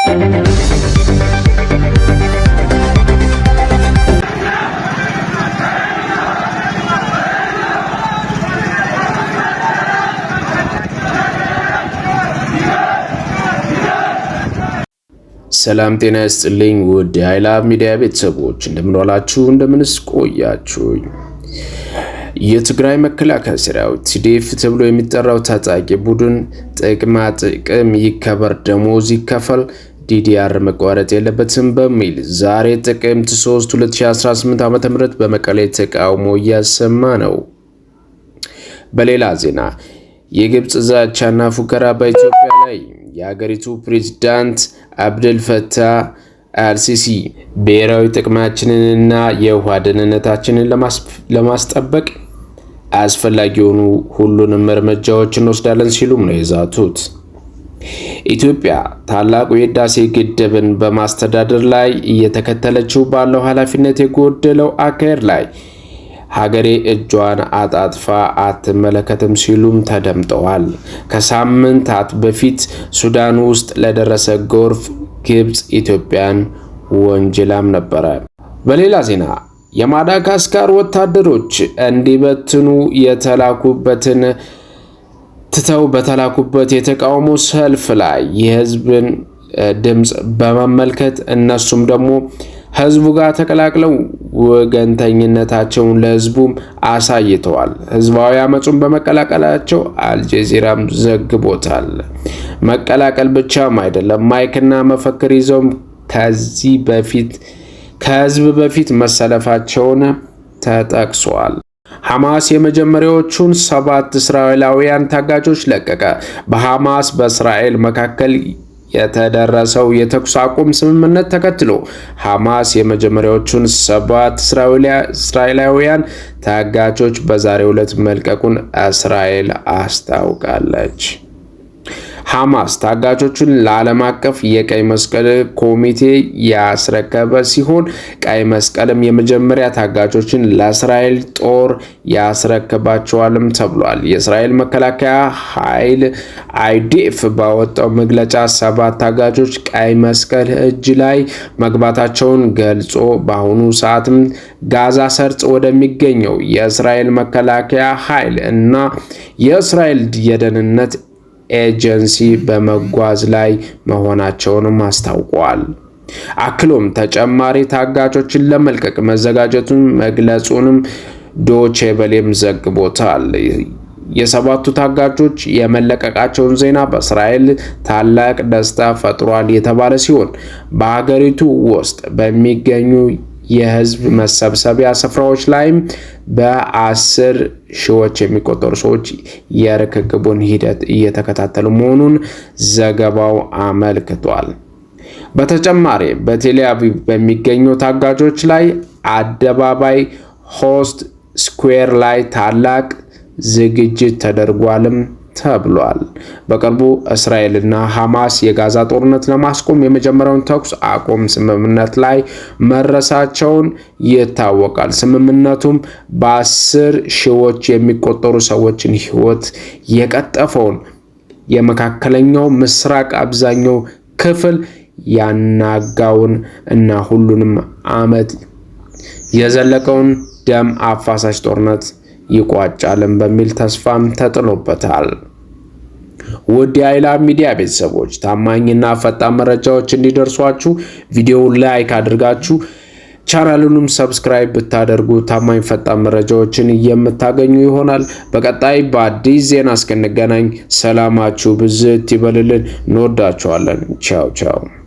ሰላም ጤና ይስጥልኝ ውድ የኃይላብ ሚዲያ ቤተሰቦች እንደምን ዋላችሁ እንደምንስ ቆያችሁ። የትግራይ መከላከያ ሰራዊት TDF ተብሎ የሚጠራው ታጣቂ ቡድን ጥቅማ ጥቅም ይከበር፣ ደሞዝ ይከፈል፣ DDR መቋረጥ የለበትም በሚል ዛሬ ጥቅምት 3 2018 ዓ.ም በመቀሌ ተቃውሞ እያሰማ ነው። በሌላ ዜና የግብጽ ዛቻና ፉከራ በኢትዮጵያ ላይ የሀገሪቱ ፕሬዝዳንት አብደል ፈታህ አልሲሲ ብሔራዊ ጥቅማችንንና የውሃ ደህንነታችንን ለማስጠበቅ አስፈላጊ የሆኑ ሁሉንም እርምጃዎችን እንወስዳለን ሲሉም ነው የዛቱት። ኢትዮጵያ ታላቁ የህዳሴ ግድብን በማስተዳደር ላይ እየተከተለችው ባለው ኃላፊነት የጎደለው አካሄድ ላይ ሀገሬ እጇን አጣጥፋ አትመለከትም ሲሉም ተደምጠዋል። ከሳምንታት በፊት ሱዳን ውስጥ ለደረሰ ጎርፍ ግብጽ ኢትዮጵያን ወንጀላም ነበረ። በሌላ ዜና የማዳጋስካር ወታደሮች እንዲበትኑ የተላኩበትን ትተው በተላኩበት የተቃውሞ ሰልፍ ላይ የህዝብን ድምጽ በመመልከት እነሱም ደግሞ ህዝቡ ጋር ተቀላቅለው ወገንተኝነታቸውን ለህዝቡም አሳይተዋል። ህዝባዊ አመጹን በመቀላቀላቸው አልጀዚራም ዘግቦታል። መቀላቀል ብቻም አይደለም፣ ማይክና መፈክር ይዘው ከህዝብ በፊት መሰለፋቸውን ተጠቅሷል። ሐማስ የመጀመሪያዎቹን 7 እስራኤላውያን ታጋቾች ለቀቀ። በሐማስ በእስራኤል መካከል የተደረሰው የተኩስ አቁም ስምምነት ተከትሎ ሐማስ የመጀመሪያዎቹን 7 እስራኤላውያን ታጋቾች በዛሬው ዕለት መልቀቁን እስራኤል አስታውቃለች። ሐማስ ታጋቾቹን ለዓለም አቀፍ የቀይ መስቀል ኮሚቴ ያስረከበ ሲሆን ቀይ መስቀልም የመጀመሪያ ታጋቾችን ለእስራኤል ጦር ያስረክባቸዋልም ተብሏል። የእስራኤል መከላከያ ኃይል IDF ባወጣው መግለጫ 7 ታጋቾች ቀይ መስቀል እጅ ላይ መግባታቸውን ገልጾ በአሁኑ ሰዓትም ጋዛ ሰርጥ ወደሚገኘው የእስራኤል መከላከያ ኃይል እና የእስራኤል የደህንነት ኤጀንሲ በመጓዝ ላይ መሆናቸውንም አስታውቋል። አክሎም ተጨማሪ ታጋቾችን ለመልቀቅ መዘጋጀቱን መግለጹንም ዶቼ ቬለም ዘግቦታል። የሰባቱ ታጋቾች የመለቀቃቸውን ዜና በእስራኤል ታላቅ ደስታ ፈጥሯል የተባለ ሲሆን በሀገሪቱ ውስጥ በሚገኙ የህዝብ መሰብሰቢያ ስፍራዎች ላይም በ10 ሺዎች የሚቆጠሩ ሰዎች የርክክቡን ሂደት እየተከታተሉ መሆኑን ዘገባው አመልክቷል። በተጨማሪ በቴል አቪቭ በሚገኙ ታጋቾች ላይ አደባባይ ሆስት ስኩዌር ላይ ታላቅ ዝግጅት ተደርጓልም ተብሏል። በቅርቡ እስራኤልና ሐማስ የጋዛ ጦርነት ለማስቆም የመጀመሪያውን ተኩስ አቁም ስምምነት ላይ መድረሳቸውን ይታወቃል። ስምምነቱም በ10 ሺዎች የሚቆጠሩ ሰዎችን ህይወት የቀጠፈውን የመካከለኛው ምስራቅ አብዛኛው ክፍል ያናጋውን እና ሁሉንም ዓመት የዘለቀውን ደም አፋሳሽ ጦርነት ይቋጫልን በሚል ተስፋም ተጥሎበታል። ውድ የኃይላብ ሚዲያ ቤተሰቦች ታማኝና ፈጣን መረጃዎች እንዲደርሷችሁ ቪዲዮውን ላይክ አድርጋችሁ ቻናሉንም ሰብስክራይብ ብታደርጉ ታማኝ ፈጣን መረጃዎችን የምታገኙ ይሆናል። በቀጣይ በአዲስ ዜና እስክንገናኝ ሰላማችሁ ብዝት ይበልልን። እንወዳችኋለን። ቻው ቻው።